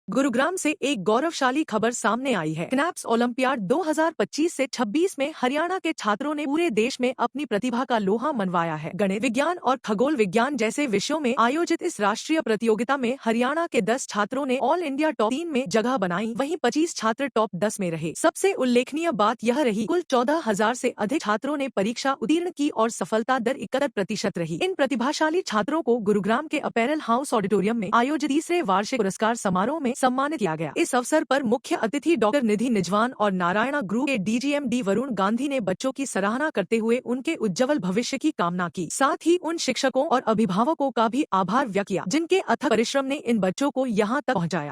गुरुग्राम से एक गौरवशाली खबर सामने आई है। क्नैप्स ओलंपियाड 2025 से 26 में हरियाणा के छात्रों ने पूरे देश में अपनी प्रतिभा का लोहा मनवाया है। गणित, विज्ञान और खगोल विज्ञान जैसे विषयों में आयोजित इस राष्ट्रीय प्रतियोगिता में हरियाणा के 10 छात्रों ने ऑल इंडिया टॉप 3 में जगह बनाई, वहीं 25 छात्र टॉप 10 में रहे। सबसे उल्लेखनीय बात यह रही, कुल 14,000 से अधिक छात्रों ने परीक्षा उत्तीर्ण की और सफलता दर 71% रही। इन प्रतिभाशाली छात्रों को गुरुग्राम के अपैरल हाउस ऑडिटोरियम में आयोजित तीसरे वार्षिक पुरस्कार समारोह में सम्मानित किया गया। इस अवसर पर मुख्य अतिथि डॉक्टर निधि निजवान और नारायणा ग्रुप के डीजीएम डी वरुण गांधी ने बच्चों की सराहना करते हुए उनके उज्जवल भविष्य की कामना की। साथ ही उन शिक्षकों और अभिभावकों का भी आभार व्यक्त किया, जिनके अथक परिश्रम ने इन बच्चों को यहाँ तक पहुँचाया।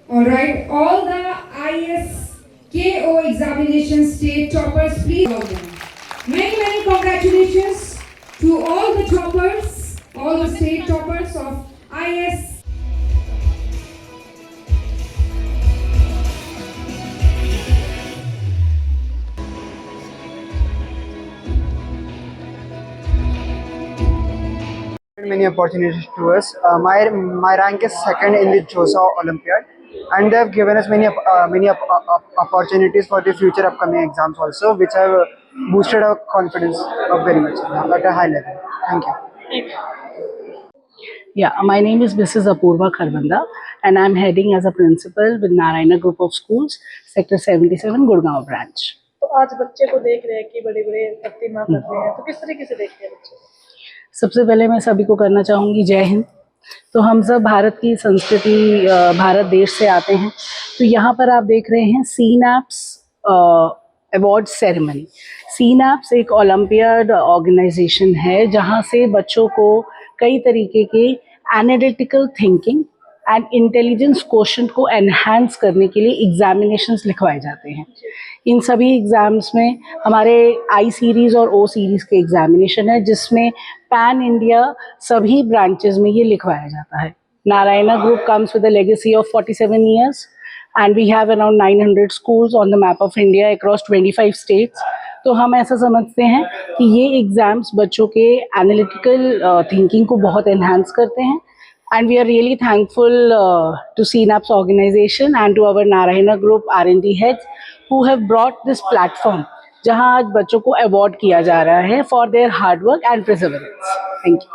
All right, all the ISKO examination state toppers, please welcome. Many congratulations to all the toppers, all the state toppers of IS. Many opportunities to us. My rank is second in the JOSA Olympiad, and they have given us many opportunities for the future upcoming exams also, which have boosted our confidence very much at a high level. Thank you. Yeah, my name is Mrs. Apurva Kharbanda, and I'm heading as a principal with Narayana Group of Schools, Sector 77, Gurgaon branch. तो आज बच्चे को देख रहे हैं कि बड़े-बड़े प्रतिमा कर रहे हैं, तो किस तरीके से देखते हैं बच्चे? सबसे पहले मैं सभी को करना चाहूँगी जय हिंद। तो हम सब भारत की संस्कृति, भारत देश से आते हैं। तो यहाँ पर आप देख रहे हैं सीनैप्स अवार्ड सेरेमनी। सीनैप्स एक ओलंपियाड ऑर्गेनाइजेशन है जहाँ से बच्चों को कई तरीके के analytical thinking and intelligence quotient को एनहांस करने के लिए एग्जामिनेशंस लिखवाए जाते हैं। इन सभी एग्ज़ाम्स में हमारे आई सीरीज़ और ओ सीरीज़ के एग्जामिनेशन है, जिसमें पैन इंडिया सभी ब्रांचेस में ये लिखवाया जाता है। Narayana group comes with a legacy of 47 years and we have around 900 schools on the map of India across 25 states. तो हम ऐसा समझते हैं कि ये एग्ज़ाम्स बच्चों के एनालिटिकल थिंकिंग को बहुत एनहांस करते हैं, and we are really thankful to CNAPS organization and to our Narayana Group R&D heads who have brought this platform जहां आज बच्चों को अवार्ड किया जा रहा है for their hard work and perseverance. Thank you.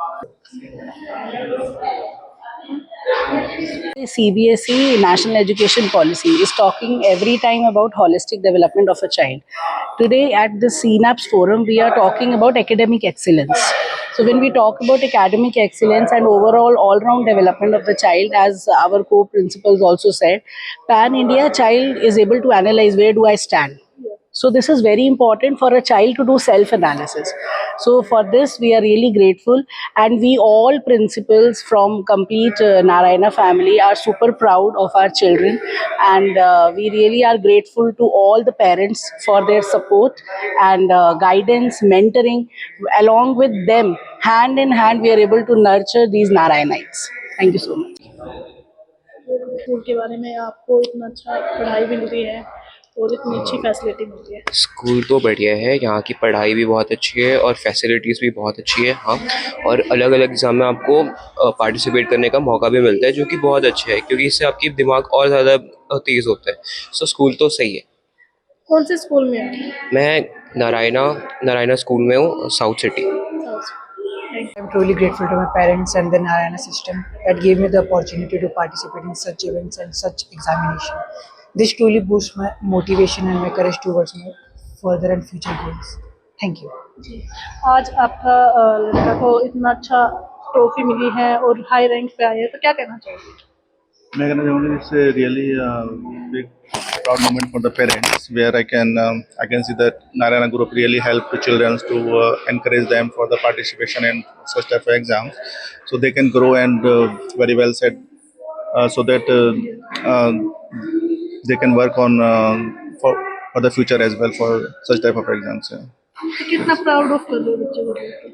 CBSE National Education Policy is talking every time about holistic development of a child. Today at the CNAPS forum, we are talking about academic excellence. So when we talk about academic excellence and overall all-round development of the child, as our co-principals also said, pan-India child is able to analyze where do I stand. So this is very important for a child to do self-analysis. So for this, we are really grateful, and we all principals from complete Narayana family are super proud of our children, and we really are grateful to all the parents for their support and guidance, mentoring. Along with them, hand in hand, we are able to nurture these Narayanites. Thank you so much. School के बारे में आपको इतना अच्छा पढ़ाई भी मिली है और इतनी अच्छी फैसिलिटी मिलती है। स्कूल तो बढ़िया है, यहाँ की पढ़ाई भी बहुत अच्छी है और फैसिलिटीज़ भी बहुत अच्छी है। हाँ, और अलग अलग एग्ज़ाम में आपको पार्टिसिपेट करने का मौका भी मिलता है, जो कि बहुत अच्छा है, क्योंकि इससे आपकी दिमाग और ज़्यादा तेज़ होता है। सो स्कूल तो सही है। कौन से स्कूल में हैं? मैं नारायणा स्कूल में हूँ, south city. I'm truly grateful to my parents and the Narayana system that gave me the opportunity to participate in such events and such examination. This truly boosts my motivation and my courage towards my further and future goals. Thank you. आज आपका लड़का को इतना अच्छा trophy मिली है और high rank पे आया है, तो क्या कहना चाहोगे? मैं कहना चाहूँगा it's really big proud moment for the parents, where I can see that Narayana Group really help the children to encourage them for the participation in such type of exams, so they can grow and very well said, so that they can work on for the future as well for such type of exams. Yeah. तो कितना proud of कर रहे हो बच्चे को देख के?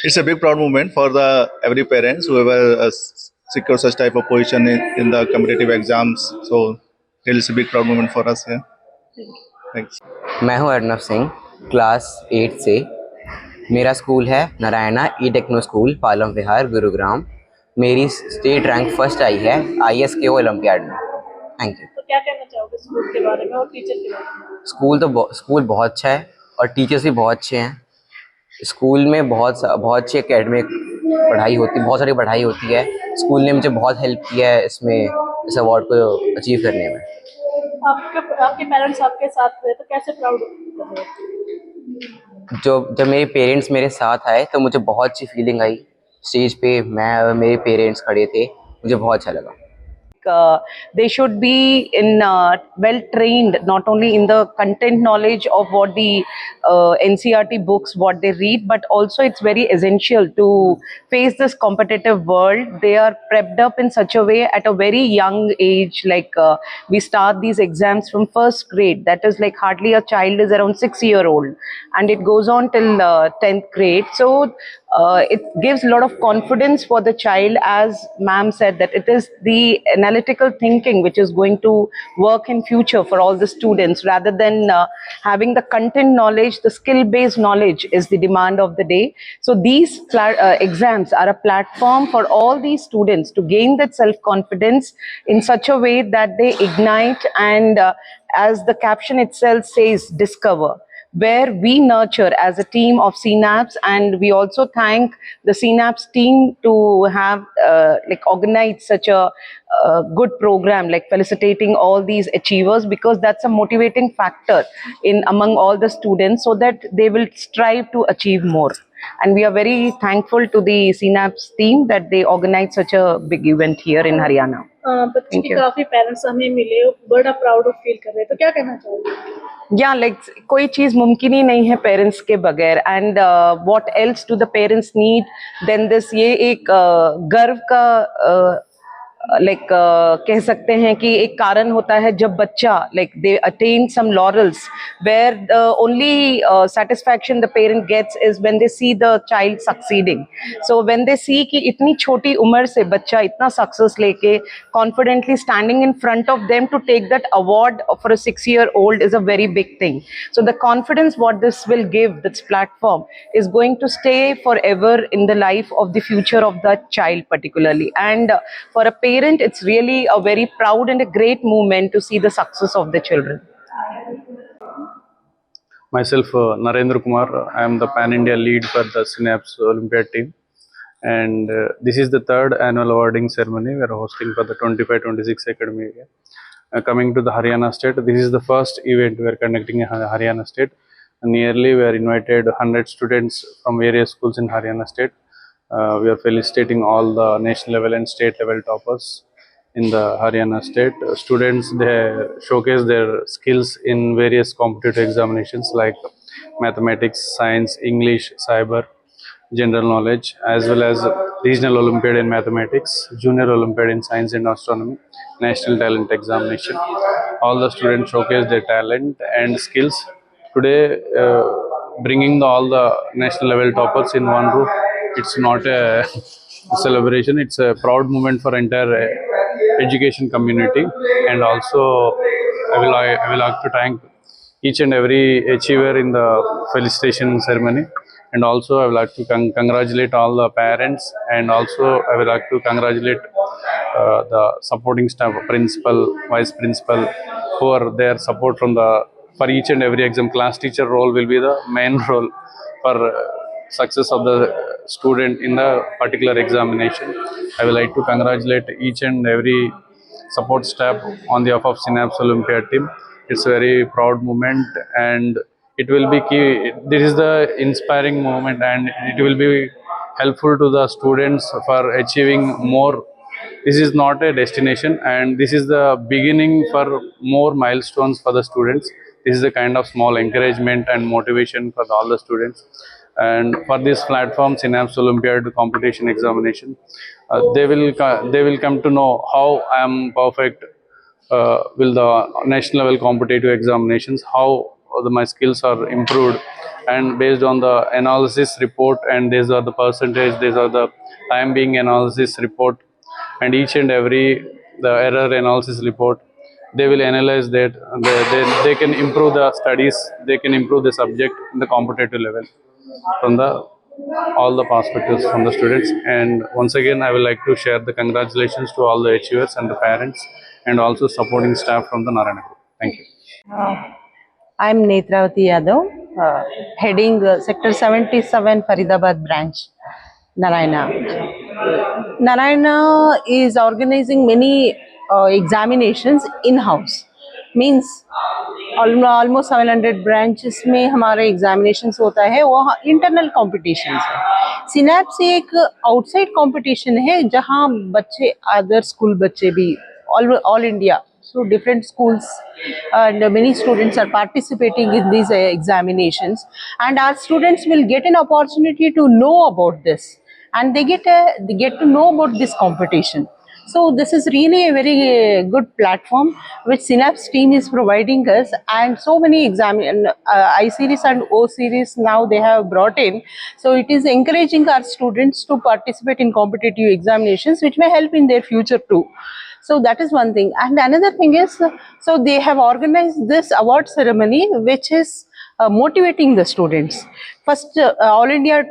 It's a big proud moment for the every parents whoever secure such type of position in the competitive exams. So really it's a big proud moment for us here. Thanks. मैं हूं Arnav Singh, class 8 से मेरा school है नारायणा ई techno school, Palam विहार, गुरुग्राम। मेरी state rank first आई है ISKO olympiad में। Thank you. तो क्या कहना चाहोगे स्कूल के बारे में और टीचर के बारे में? स्कूल बहुत अच्छा है और टीचर्स भी बहुत अच्छे हैं। स्कूल में बहुत अच्छी एकेडमिक पढ़ाई होती है, बहुत सारी पढ़ाई होती है। स्कूल ने मुझे बहुत हेल्प किया है इसमें, इस अवार्ड को अचीव करने में। आपके पेरेंट्स आपके साथ थे तो कैसे प्राउड कर रहे हो? जब मेरे पेरेंट्स मेरे साथ आए तो मुझे बहुत अच्छी फीलिंग आई। स्टेज पे मैं और मेरे पेरेंट्स खड़े थे, मुझे बहुत अच्छा लगा। They should be well trained, not only in the content knowledge of what the NCERT books what they read, but also it's very essential to face this competitive world. They are prepped up in such a way at a very young age, like we start these exams from first grade. That is like hardly a child is around 6-year-old, and it goes on till 10th grade. So it gives a lot of confidence for the child, as ma'am said, that it is the analytical thinking which is going to work in future for all the students, rather than having the content knowledge. The skill based knowledge is the demand of the day. So these exams are a platform for all these students to gain that self confidence in such a way that they ignite and as the caption itself says, discover, where we nurture as a team of CNAPS. And we also thank the CNAPS team to have like organized such a good program, like felicitating all these achievers, because that's a motivating factor in among all the students, so that they will strive to achieve more. And we are very thankful to the CNAPS team that they organized such a big event here in Haryana. बच्चे Thank के you. काफी parents हमें मिले, बड़ा proud feel कर रहे हैं, तो क्या कहना चाहोगे? या लाइक कोई चीज मुमकिन ही नहीं है पेरेंट्स के बगैर। And what else do the parents need than this. ये एक गर्व का लाइक कह सकते हैं कि एक कारण होता है जब बच्चा like they attain some laurels, where the only satisfaction the parent gets is when they see the child succeeding. So when they see कि इतनी छोटी उम्र से बच्चा इतना सक्सेस लेके confidently standing in front of them to take that award for a 6-year-old is a very big thing. So the confidence what this will give, this platform, is going to stay forever in the life of the future of that child particularly. And for a parent, it's really a very proud and a great moment to see the success of the children. Myself, Narendra Kumar. I am the Pan India lead for the Synapse Olympiad team, and this is the third annual awarding ceremony we are hosting for the 25-26 academic year. Coming to the Haryana state, this is the first event we are conducting in Haryana state. Nearly we are invited 100 students from various schools in Haryana state. We are felicitating all the national level and state level toppers in the Haryana state. Students, they showcase their skills in various competitive examinations like mathematics, science, English, cyber, general knowledge, as well as regional Olympiad in mathematics, junior Olympiad in science and astronomy, national talent examination. All the students showcase their talent and skills. Today, bringing all the national level toppers in one roof, it's not a celebration, it's a proud moment for entire education community. And also I will like to thank each and every achiever in the felicitation ceremony. And also I would like to congratulate all the parents, and also I would like to congratulate the supporting staff, principal, vice principal, for their support for each and every exam. Class teacher role will be the main role for success of the student in the particular examination. I would like to congratulate each and every support staff on behalf of Synapse Olympiad team. It's a very proud moment, and it will be key. This is the inspiring moment, and it will be helpful to the students for achieving more. This is not a destination, and this is the beginning for more milestones for the students. This is a kind of small encouragement and motivation for all the students. And for this platform, Synapse Olympiad competition examination, they will come to know how I am perfect will the national level competitive examinations, how my skills are improved, and based on the analysis report, and these are the percentage, these are the time being analysis report, and each and every the error analysis report, they will analyze that. They can improve the studies, they can improve the subject in the competitive level. from the all the perspectives from the students. And once again, I would like to share the congratulations to all the achievers and the parents and also supporting staff from the Narayana Group. Thank you. I'm Netravati Yadav, heading Sector 77 Faridabad branch, Narayana. Narayana is organizing many examinations in-house. Means almost 700 branches में हमारे examinations होता है, वो internal competitions है. Synapse एक outside competition है जहाँ बच्चे other school बच्चे भी all India, so different schools and many students are participating in these examinations, and our students will get an opportunity to know about this, and they get to know about this competition. So this is really a very good platform which Synapse team is providing us, and so many I series and O series now they have brought in. So it is encouraging our students to participate in competitive examinations, which may help in their future too. So that is one thing. And another thing is, so they have organized this award ceremony which is motivating the students. First All India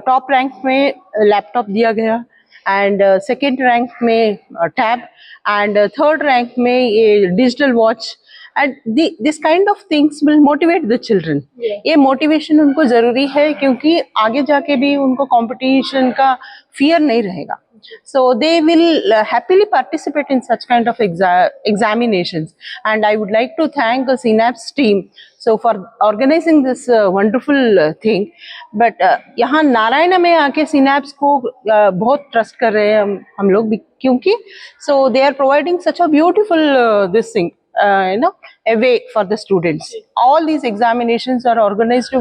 top rank में laptop दिया गया, and second rank में tab, and third rank में digital watch, and this kind of things will motivate the children. ये motivation उनको जरूरी है क्योंकि आगे जाके भी उनको competition का fear नहीं रहेगा. So they will happily participate in such kind of examinations, and I would like to thank the Synapse team so for organizing this wonderful thing. But यहाँ नारायण में आके Synapse को बहुत trust कर रहे हैं हम लोग भी, क्योंकि so they are providing such a beautiful this thing, a way for the students. All these examinations are organized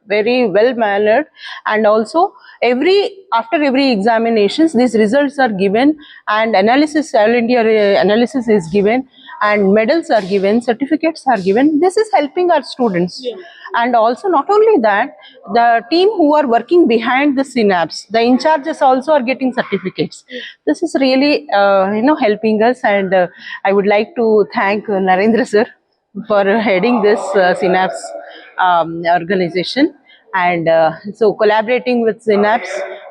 very well mannered, and also after every examinations these results are given, and All India analysis is given, and medals are given, certificates are given. This is helping our students. And also not only that, the team who are working behind the Synapse, the in charges also are getting certificates. This is really helping us, and I would like to thank Narendra sir for heading this Synapse organization. And so collaborating with Synapse,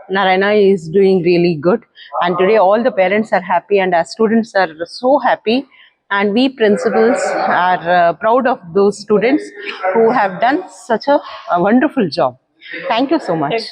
Narayana is doing really good, and today all the parents are happy and our students are so happy, and we principals are proud of those students who have done such a wonderful job. Thank you so much.